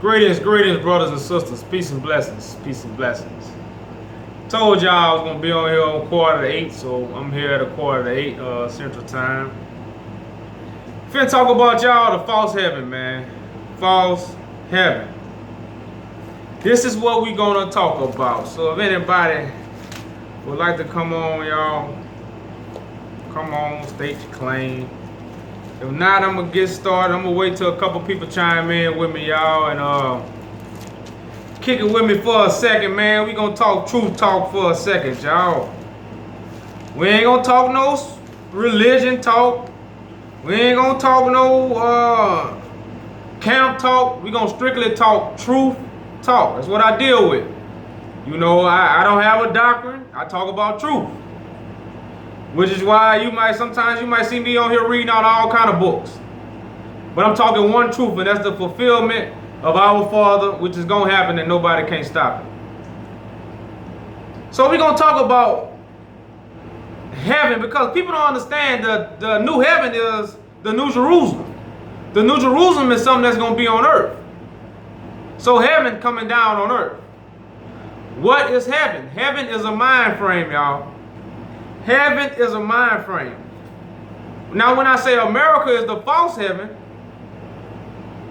Greetings, brothers and sisters. Peace and blessings. Peace and blessings. Told y'all I was going to be on here on 7:45, so I'm here at 7:45 Central Time. Finna talk about y'all the false heaven, man. False heaven. This is what we going to talk about. So if anybody would like to come on, y'all, come on, state your claim. If not, I'm going to get started. I'm going to wait till a couple people chime in with me, y'all, and kick it with me for a second, man. We going to talk truth talk for a second, y'all. We ain't going to talk no religion talk. We ain't going to talk no camp talk. We going to strictly talk truth talk. That's what I deal with. You know, I don't have a doctrine. I talk about truth. Which is why sometimes you might see me on here reading out all kind of books. But I'm talking one truth, and that's the fulfillment of our Father, which is going to happen and nobody can stop it. So we're going to talk about heaven, because people don't understand the new heaven is the New Jerusalem. The New Jerusalem is something that's going to be on earth. So heaven coming down on earth. What is heaven? Heaven is a mind frame, y'all. Heaven is a mind frame. Now, when I say America is the false heaven,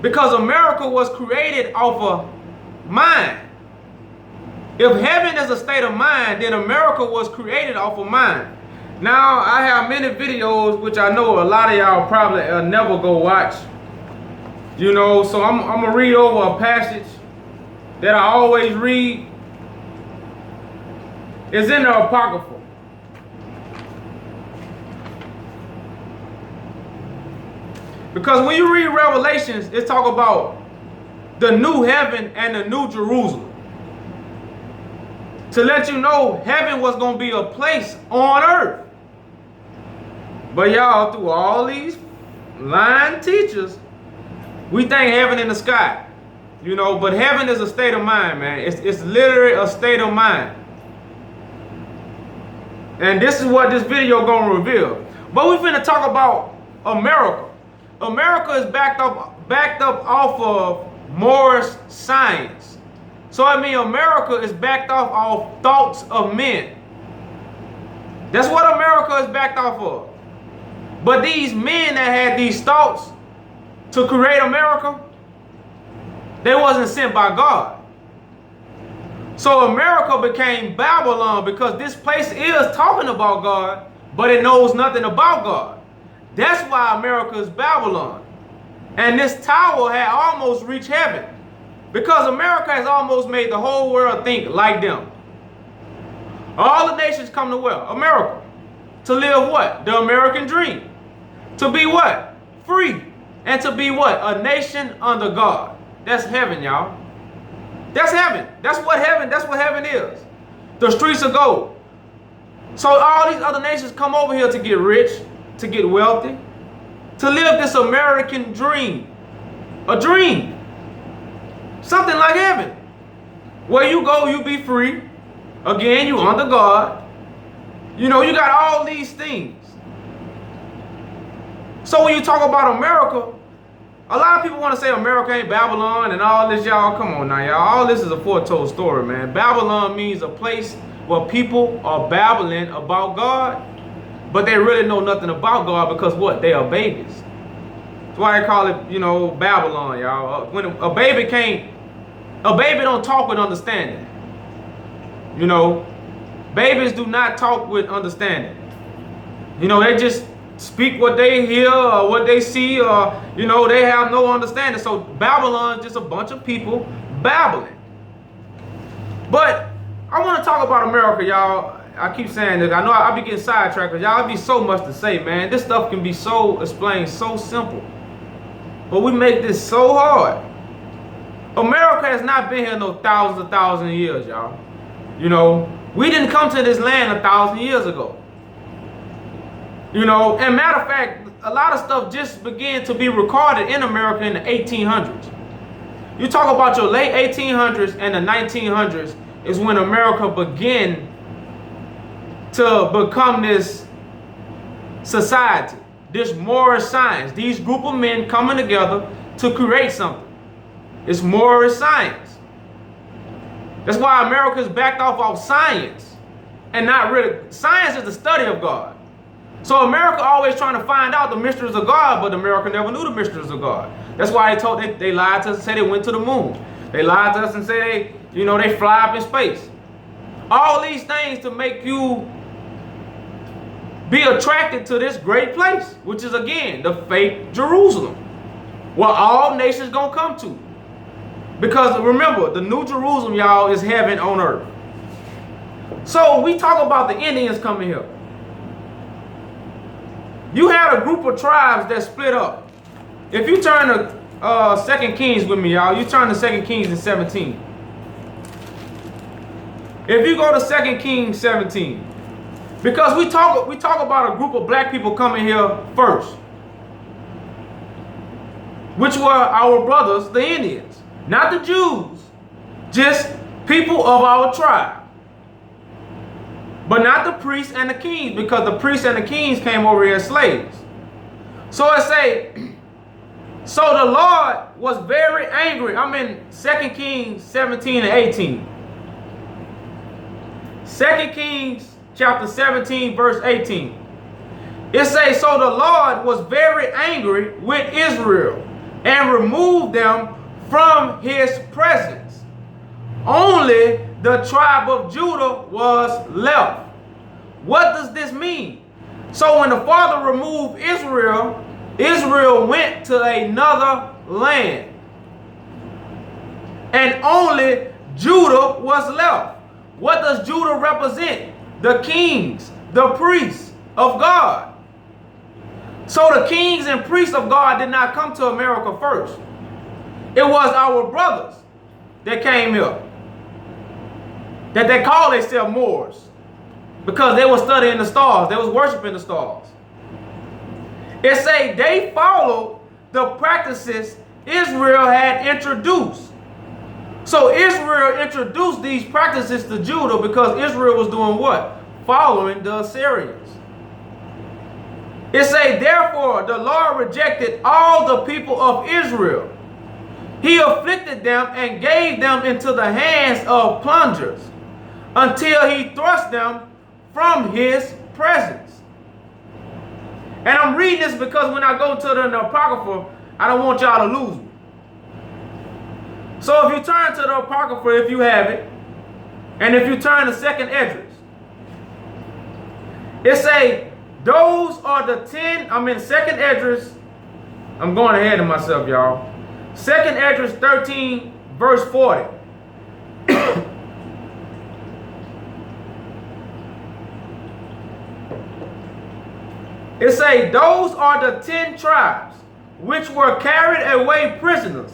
because America was created off of mind. If heaven is a state of mind, then America was created off of mind. Now, I have many videos, which I know a lot of y'all probably never go watch. You know, so I'm going to read over a passage that I always read. It's in the Apocrypha. Because when you read Revelations, it talk about the new heaven and the new Jerusalem. To let you know heaven was going to be a place on earth. But y'all, through all these lying teachers, we think heaven in the sky. You know, but heaven is a state of mind, man. It's literally a state of mind. And this is what this video going to reveal. But we finna talk about America. America is backed up off of Moore's science. So I mean, America is backed off thoughts of men. That's what America is backed off of. But these men that had these thoughts to create America, they wasn't sent by God. So America became Babylon because this place is talking about God, but it knows nothing about God. That's why America is Babylon. And this tower had almost reached heaven. Because America has almost made the whole world think like them. All the nations come to where? America. To live what? The American dream. To be what? Free. And to be what? A nation under God. That's heaven, y'all. That's heaven. That's what heaven is. The streets of gold. So all these other nations come over here to get rich, to get wealthy, to live this American dream. A dream. Something like heaven. Where you go, you be free. Again, you under God. You know, you got all these things. So when you talk about America, a lot of people want to say America ain't Babylon and all this, y'all. Come on now, y'all. All this is a foretold story, man. Babylon means a place where people are babbling about God, but they really know nothing about God because what? They are babies. That's why they call it, you know, Babylon, y'all. When a baby don't talk with understanding. You know, babies do not talk with understanding. You know, they just speak what they hear or what they see, or, you know, they have no understanding. So Babylon is just a bunch of people babbling. But I want to talk about America, y'all. I keep saying this. I know I be getting sidetracked, because y'all be so much to say, man. This stuff can be so explained so simple. But we make this so hard. America has not been here no thousands of years, y'all. You know, we didn't come to this land 1,000 years ago. You know, and matter of fact, a lot of stuff just began to be recorded in America in the 1800s. You talk about your late 1800s and the 1900s is when America began to become this society, this moral science, these group of men coming together to create something. It's more science. That's why America is backed off of science and not really. Science is the study of God. So America always trying to find out the mysteries of God, but America never knew the mysteries of God. That's why they lied to us and said they went to the moon. They lied to us and said they fly up in space. All these things to make you be attracted to this great place, which is again the fake Jerusalem, where all nations gonna come to. Because remember, the New Jerusalem, y'all, is heaven on earth. So we talk about the Indians coming here. You had a group of tribes that split up. If you turn to 2 Kings with me, y'all, you turn to 2 Kings in 17. If you go to 2 Kings 17, because we talk about a group of black people coming here first, which were our brothers, the Indians, not the Jews, just people of our tribe. But not the priests and the kings, because the priests and the kings came over here as slaves. So it say, so the Lord was very angry. I'm in 2 Kings 17 and 18. 2 Kings chapter 17 verse 18. It says, so the Lord was very angry with Israel and removed them from his presence. Only the tribe of Judah was left. What does this mean? So when the Father removed Israel, Israel went to another land. And only Judah was left. What does Judah represent? The kings, the priests of God. So the kings and priests of God did not come to America first. It was our brothers that came here, that they call themselves Moors, because they were studying the stars. They was worshiping the stars. It say they followed the practices Israel had introduced. So Israel introduced these practices to Judah because Israel was doing what? Following the Assyrians. It say, therefore the Lord rejected all the people of Israel. He afflicted them and gave them into the hands of plunderers until he thrust them from his presence. And I'm reading this because when I go to the Apocrypha, I don't want y'all to lose me. So if you turn to the Apocrypha, if you have it, and if you turn to 2nd Esdras, it say, those are the 10, I'm in 2nd Esdras, I'm going ahead of myself, y'all. 2nd Esdras 13, verse 40. It say, those are the 10 tribes which were carried away prisoners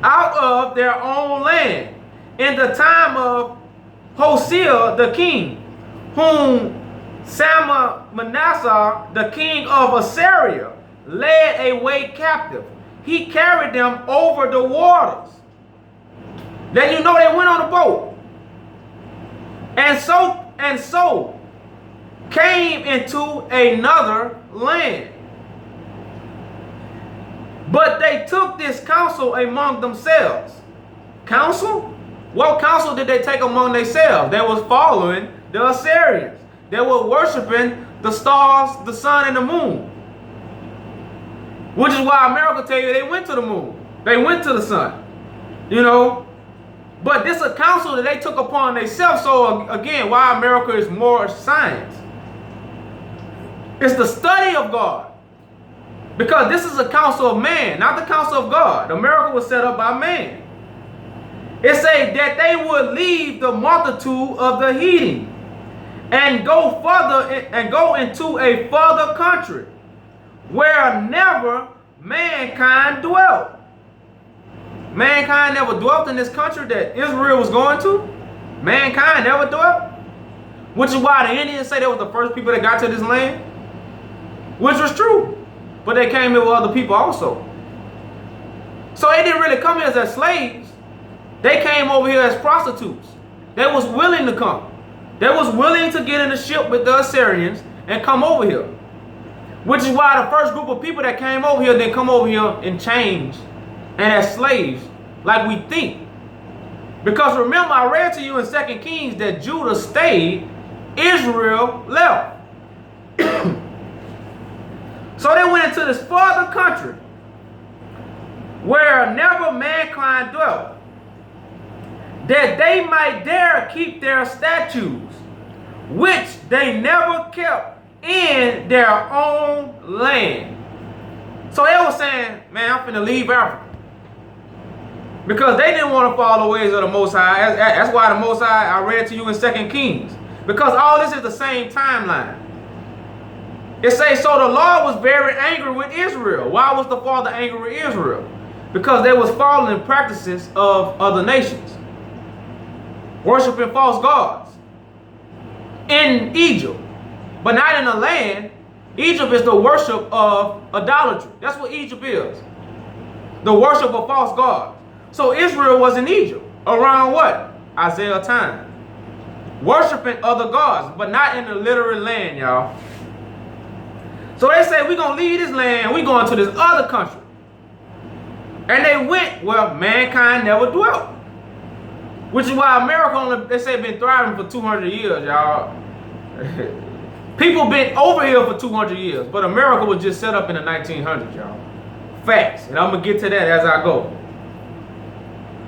out of their own land in the time of Hosea the king, whom Manasseh the king of Assyria led away captive. He carried them over the waters. Then you know they went on a boat. And so came into another land. But they took this counsel among themselves. Counsel? What counsel did they take among themselves? They was following the Assyrians. They were worshiping the stars, the sun, and the moon. Which is why America tell you they went to the moon. They went to the sun. You know? But this is a counsel that they took upon themselves. So again, why America is more science. It's the study of God. Because this is a counsel of man, not the counsel of God. America was set up by man. It says that they would leave the multitude of the heathen and go further and go into a further country where never mankind dwelt. Mankind never dwelt in this country that Israel was going to. Mankind never dwelt. Which is why the Indians say they were the first people that got to this land. Which was true. But they came here with other people also. So they didn't really come here as slaves. They came over here as prostitutes. They was willing to come. They was willing to get in the ship with the Assyrians and come over here. Which is why the first group of people that came over here didn't come over here in chains and as slaves like we think. Because remember, I read to you in 2 Kings that Judah stayed, Israel left. So they went into this farther country where never mankind dwelt, that they might there keep their statutes, which they never kept in their own land. So they were saying, man, I'm finna leave Africa. Because they didn't want to follow the ways of the Most High. That's why the Most High, I read to you in 2 Kings. Because all this is the same timeline. It says, so the Lord was very angry with Israel. Why was the Father angry with Israel? Because they was following practices of other nations, worshiping false gods in Egypt, but not in the land. Egypt is the worship of idolatry. That's what Egypt is. The worship of false gods. So Israel was in Egypt around what? Isaiah time. Worshiping other gods, but not in the literal land, y'all. So they say, we're going to leave this land, we're going to this other country. And they went where mankind never dwelt. Which is why America, they say, been thriving for 200 years, y'all. People been over here for 200 years, but America was just set up in the 1900s, y'all. Facts. And I'm going to get to that as I go.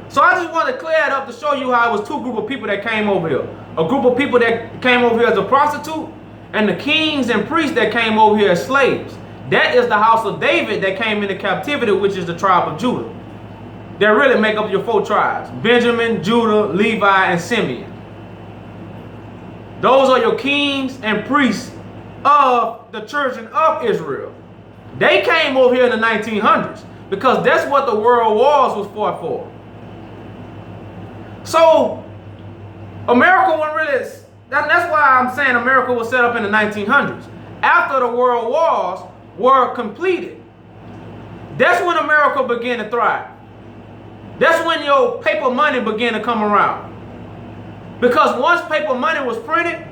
So I just want to clear it up to show you how it was two groups of people that came over here. A group of people that came over here as a prostitute, and the kings and priests that came over here as slaves. That is the house of David that came into captivity, which is the tribe of Judah. They really make up your 4 tribes: Benjamin, Judah, Levi, and Simeon. Those are your kings and priests of the children of Israel. They came over here in the 1900s because that's what the world wars was fought for. So America wasn't really, that's why I'm saying America was set up in the 1900s. After the world wars were completed, that's when America began to thrive. That's when your paper money began to come around. Because once paper money was printed,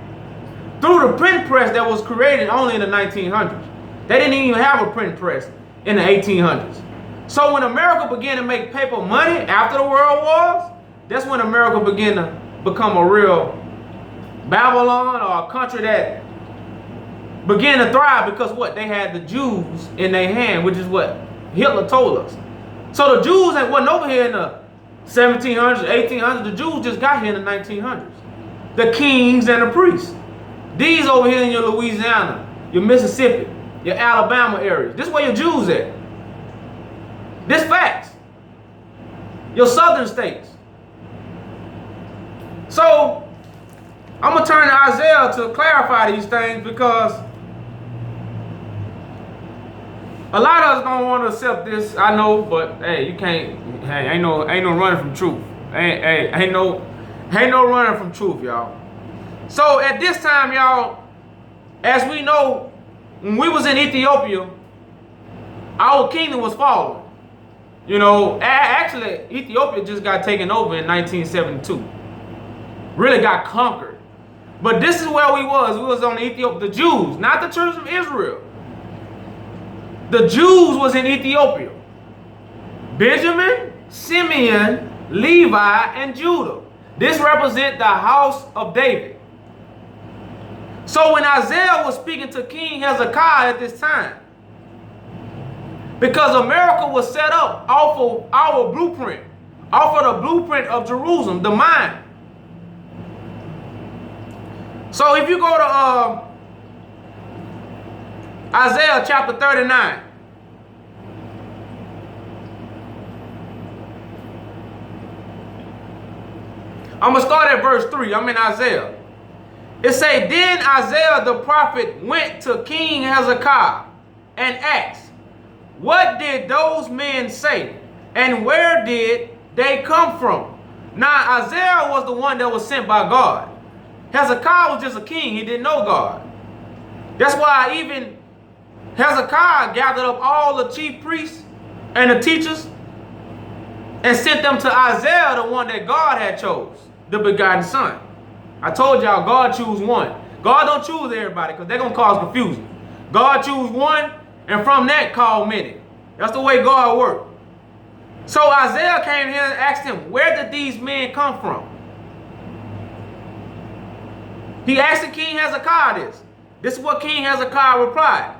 through the print press that was created only in the 1900s. They didn't even have a print press in the 1800s. So when America began to make paper money after the world wars, that's when America began to become a real Babylon, or a country that began to thrive because what? They had the Jews in their hand, which is what Hitler told us. So the Jews that wasn't over here in the 1700s, 1800s, the Jews just got here in the 1900s. The kings and the priests. These over here in your Louisiana, your Mississippi, your Alabama areas. This is where your Jews at. This facts. Your southern states. So, I'm going to turn to Isaiah to clarify these things, because a lot of us don't want to accept this, I know, but hey, you can't, hey, ain't no running from truth. Ain't no running from truth, y'all. So at this time, y'all, as we know, when we was in Ethiopia, our kingdom was falling. You know, actually, Ethiopia just got taken over in 1972. Really got conquered. But this is where we was. We was on Ethiopia. The Jews, not the children of Israel. The Jews was in Ethiopia. Benjamin, Simeon, Levi, and Judah. This represents the house of David. So when Isaiah was speaking to King Hezekiah at this time, because America was set up off of our blueprint, off of the blueprint of Jerusalem, the mind. So if you go to Isaiah chapter 39. I'm going to start at verse 3. I'm in Isaiah. It say, then Isaiah the prophet went to King Hezekiah and asked, what did those men say? And where did they come from? Now Isaiah was the one that was sent by God. Hezekiah was just a king. He didn't know God. That's why even Hezekiah gathered up all the chief priests and the teachers and sent them to Isaiah, the one that God had chose, the begotten son. I told y'all, God choose one. God don't choose everybody, because they're going to cause confusion. God choose one, and from that call many. That's the way God works. So Isaiah came here and asked him, where did these men come from? He asked the king Hezekiah this. This is what King Hezekiah replied.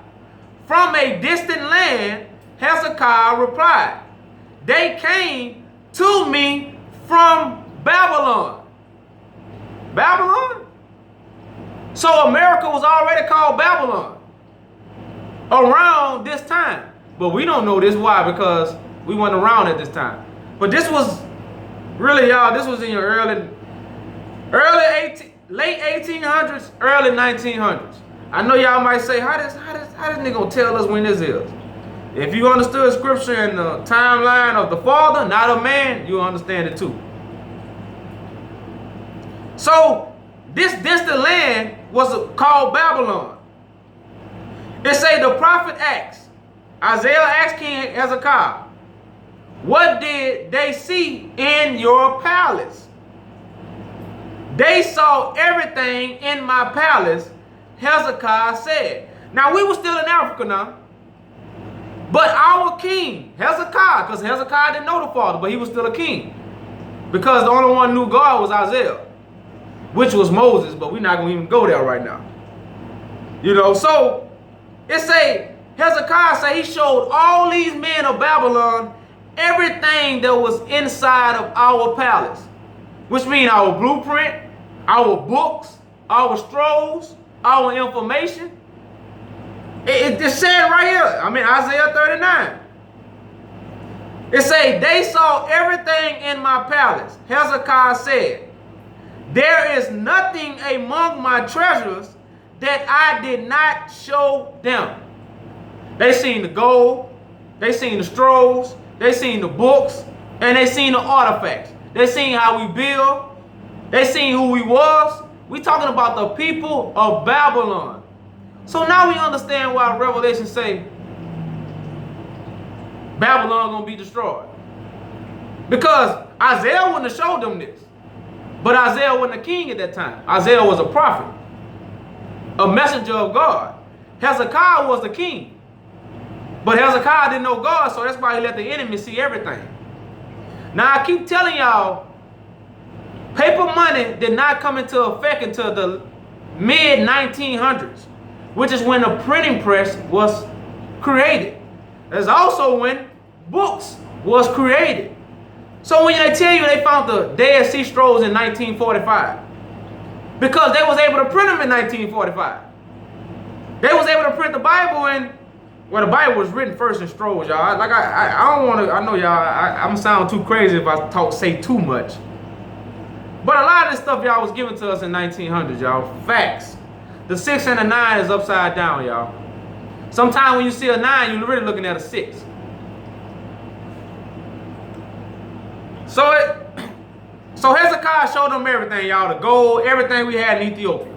From a distant land, Hezekiah replied, they came to me from Babylon. Babylon? So America was already called Babylon around this time. But we don't know this. Why? Because we weren't around at this time. But this was really, y'all, this was in your late 1800s, early 1900s. I know y'all might say, how this nigga gonna tell us when this is? If you understood scripture and the timeline of the Father, not a man, you'll understand it too. So this distant land was called Babylon. It say the prophet asked, Isaiah asked King Hezekiah, what did they see in your palace? They saw everything in my palace, Hezekiah said. Now we were still in Africa now. But our king, Hezekiah, because Hezekiah didn't know the Father, but he was still a king. Because the only one who knew God was Isaiah, which was Moses, but we're not going to even go there right now. You know, so it say, Hezekiah say he showed all these men of Babylon everything that was inside of our palace, which means our blueprint, our books, our scrolls, our information. It said right here, I mean Isaiah 39. It say, they saw everything in my palace. Hezekiah said, there is nothing among my treasures that I did not show them. They seen the gold, they seen the scrolls, they seen the books, and they seen the artifacts. They seen how we build, they seen who we was. We talking about the people of Babylon. So now we understand why Revelation say Babylon gonna be destroyed. Because Isaiah wouldn't have showed them this. But Isaiah wasn't a king at that time. Isaiah was a prophet, a messenger of God. Hezekiah was the king. But Hezekiah didn't know God, so that's why he let the enemy see everything. Now I keep telling y'all, paper money did not come into effect until the mid-1900s, which is when the printing press was created. That's also when books was created. So when they tell you they found the Dead Sea Scrolls in 1945, because they was able to print them in 1945. They was able to print the Bible in, well, the Bible was written first in scrolls, y'all. Like I don't want to, I know y'all, I'm sound too crazy if I say too much. But a lot of this stuff y'all was given to us in 1900s, y'all. Facts. The 6 and the 9 is upside down, y'all. Sometimes when you see a 9, you're really looking at a 6. So Hezekiah showed them everything, y'all. The gold, everything we had in Ethiopia.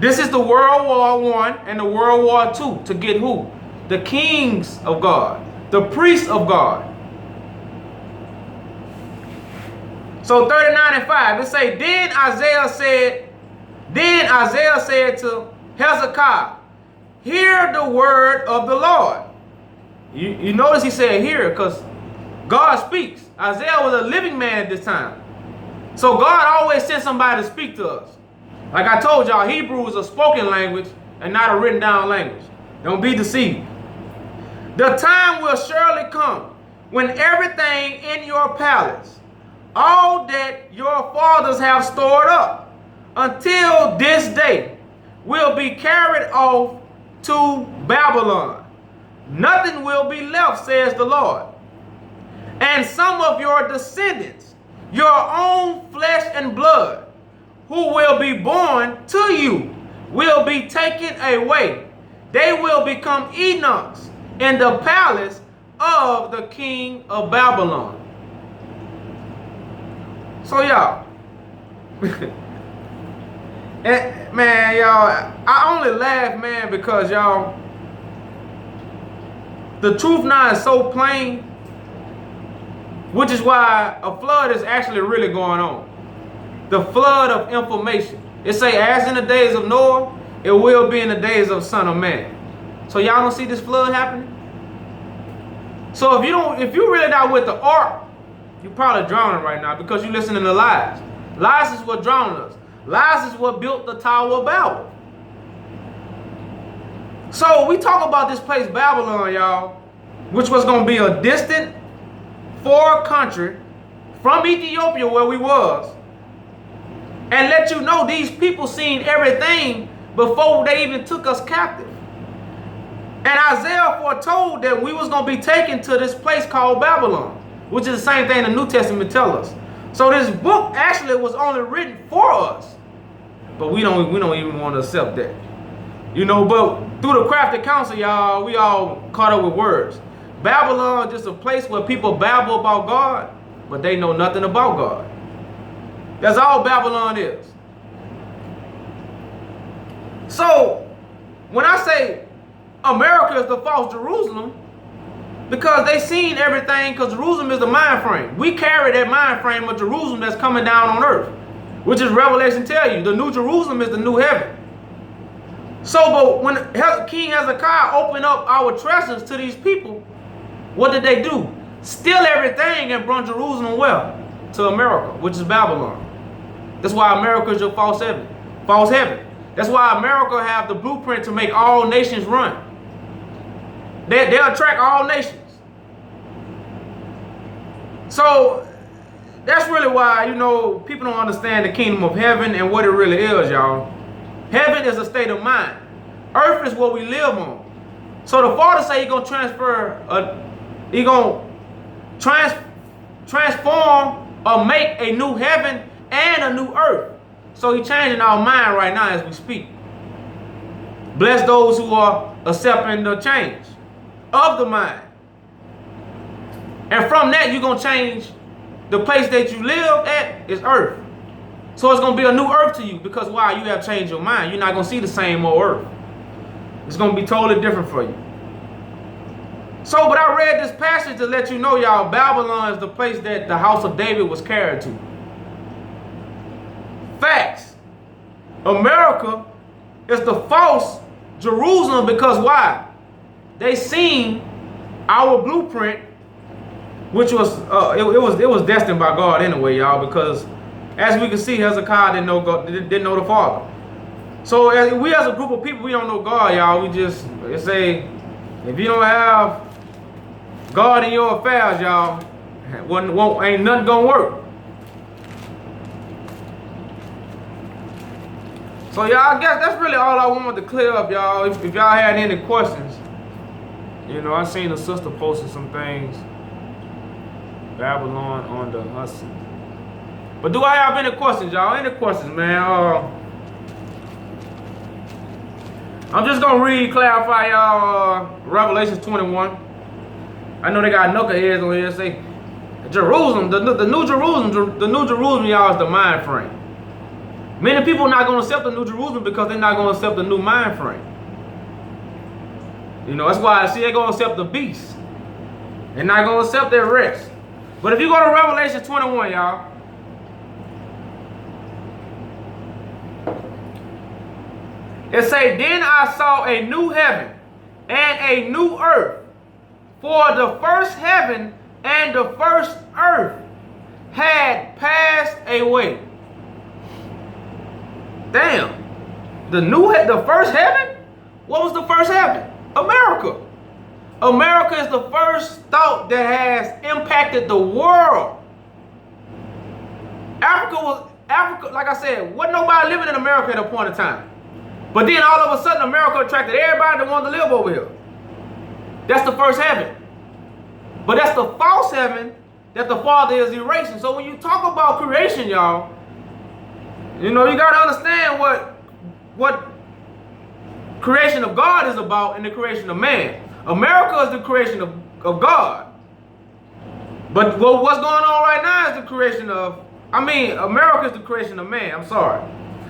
This is the World War I and the World War II to get who? The kings of God, the priests of God. So 39 and 5, it say, Then Isaiah said to Hezekiah, hear the word of the Lord. You notice he said hear, because God speaks. Isaiah was a living man at this time. So God always sent somebody to speak to us. Like I told y'all, Hebrew is a spoken language and not a written down language. Don't be deceived. The time will surely come when everything in your palace, all that your fathers have stored up until this day, will be carried off to Babylon. Nothing will be left, says the Lord. And some of your descendants, your own flesh and blood, who will be born to you, will be taken away. They will become eunuchs in the palace of the king of Babylon. So y'all, man, y'all, I only laugh, man, because y'all, the truth now is so plain, which is why a flood is actually really going on. The flood of information. It say, as in the days of Noah, it will be in the days of Son of Man. So y'all don't see this flood happening? So if you're really not with the ark, you're probably drowning right now because you're listening to lies. Lies is what drowned us. Lies is what built the Tower of Babel. So we talk about this place Babylon, y'all, which was going to be a distant foreign country from Ethiopia where we was, and let you know these people seen everything before they even took us captive. And Isaiah foretold that we was going to be taken to this place called Babylon, which is the same thing the New Testament tells us. So this book actually was only written for us, but we don't even want to accept that. You know, but through the crafty counsel, y'all, we all caught up with words. Babylon is just a place where people babble about God, but they know nothing about God. That's all Babylon is. So, when I say America is the false Jerusalem, because they seen everything, because Jerusalem is the mind frame. We carry that mind frame of Jerusalem that's coming down on earth, which is Revelation tell you. The new Jerusalem is the new heaven. So, but when King Hezekiah opened up our treasures to these people, what did they do? Steal everything and brought Jerusalem where? To America, which is Babylon. That's why America is your false heaven. False heaven. That's why America have the blueprint to make all nations run. They'll attract all nations. So that's really why, you know, people don't understand the kingdom of heaven and what it really is, y'all. Heaven is a state of mind. Earth is what we live on. So the Father say He's gonna transform or make a new heaven and a new earth. So He's changing our mind right now as we speak. Bless those who are accepting the change of the mind. And from that, you're gonna change the place that you live at is earth. So it's going to be a new earth to you because why? You have changed your mind. You're not going to see the same old earth. It's going to be totally different for you. So, but I read this passage to let you know, y'all, Babylon is the place that the house of David was carried to. Facts. America is the false Jerusalem because why? They seen our blueprint, which was, it was destined by God anyway, y'all, because as we can see, Hezekiah didn't know God, didn't know the Father. So we as a group of people, we don't know God, y'all. We just say, if you don't have God in your affairs, y'all, ain't nothing gonna work. So y'all, I guess that's really all I wanted to clear up, y'all. If y'all had any questions, you know, I seen the sister posted some things. Babylon on the Hudson. But do I have any questions, y'all? Any questions, man? I'm just gonna clarify y'all Revelation 21. I know they got knuckleheads on here say Jerusalem, the new Jerusalem, y'all, is the mind frame. Many people are not gonna accept the new Jerusalem because they're not gonna accept the new mind frame. You know, that's why I see they're gonna accept the beast. They're not gonna accept their rest. But if you go to Revelation 21, y'all. It say, then I saw a new heaven and a new earth, for the first heaven and the first earth had passed away. Damn. The first heaven? What was the first heaven? America. America is the first thought that has impacted the world. Africa, like I said, wasn't nobody living in America at a point in time. But then all of a sudden, America attracted everybody that wanted to live over here. That's the first heaven. But that's the false heaven that the Father is erasing. So when you talk about creation, y'all, you know, you got to understand what creation of God is about and the creation of man. America is the creation of God. But what's going on right now is the creation of, America is the creation of man. I'm sorry.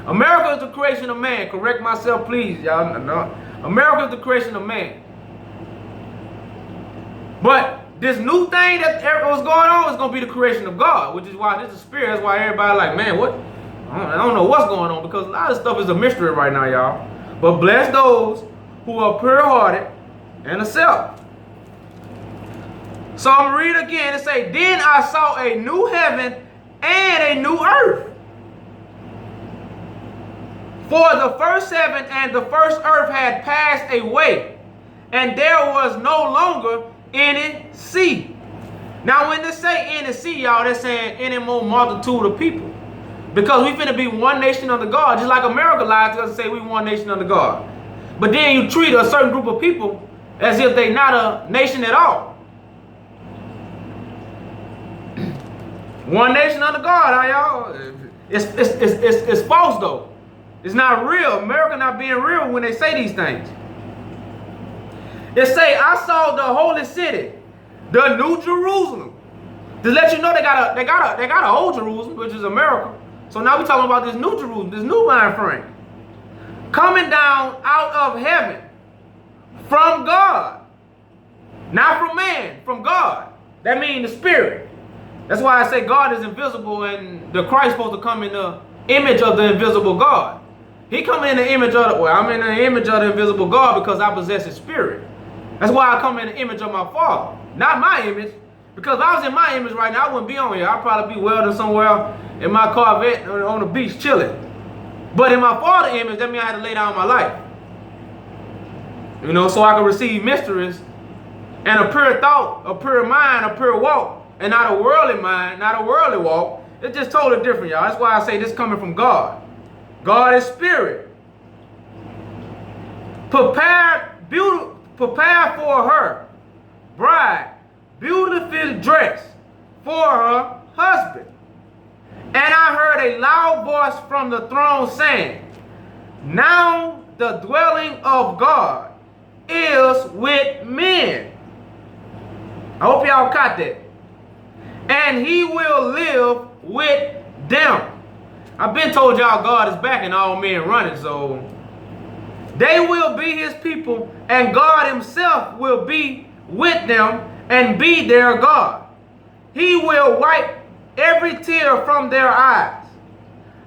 America is the creation of man. Correct myself, please, y'all. No. America is the creation of man. But this new thing that was going on is going to be the creation of God, which is why this is spirit. That's why everybody like, man, what? I don't know what's going on because a lot of stuff is a mystery right now, y'all. But bless those who are pure-hearted and accept. So I'm going to read again and say, then I saw a new heaven and a new earth. For the first heaven and the first earth had passed away, and there was no longer any sea. Now when they say any sea, y'all, they're saying any more multitude of people. Because we finna be one nation under God, just like America lies to us and say we one nation under God. But then you treat a certain group of people as if they're not a nation at all. One nation under God, huh, y'all? It's false though. It's not real. America not being real when they say these things. It say, I saw the holy city, the New Jerusalem. To let you know they got a old Jerusalem, which is America. So now we're talking about this new Jerusalem, this new mind frame. Coming down out of heaven from God. Not from man, from God. That means the spirit. That's why I say God is invisible and the Christ is supposed to come in the image of the invisible God. He come in the image of the, well, I'm in the image of the invisible God because I possess his spirit. That's why I come in the image of my Father, not my image. Because if I was in my image right now, I wouldn't be on here. I'd probably be welding somewhere in my Corvette on the beach chilling. But in my Father's image, that means I had to lay down my life. You know, so I can receive mysteries and a pure thought, a pure mind, a pure walk. And not a worldly mind, not a worldly walk. It's just totally different, y'all. That's why I say this coming from God. God is spirit. Prepare for her bride, beautifully dressed for her husband. And I heard a loud voice from the throne saying, now the dwelling of God is with men. I hope y'all caught that. And he will live with them. I've been told y'all God is back and all men running, so they will be his people and God himself will be with them and be their God. He will wipe every tear from their eyes.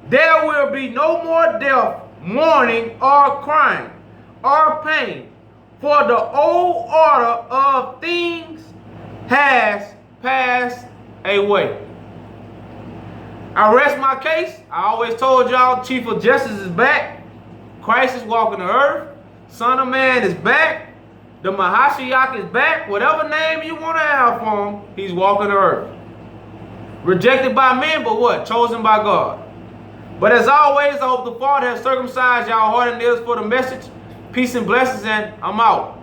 There will be no more death, mourning, or crying, or pain, for the old order of things has passed away. I rest my case. I always told y'all Chief of Justice is back. Christ is walking the earth. Son of Man is back. The Mahashiach is back. Whatever name you want to have for him, he's walking the earth. Rejected by men, but what? Chosen by God. But as always, I hope the Father has circumcised y'all heart and ears for the message. Peace and blessings, and I'm out.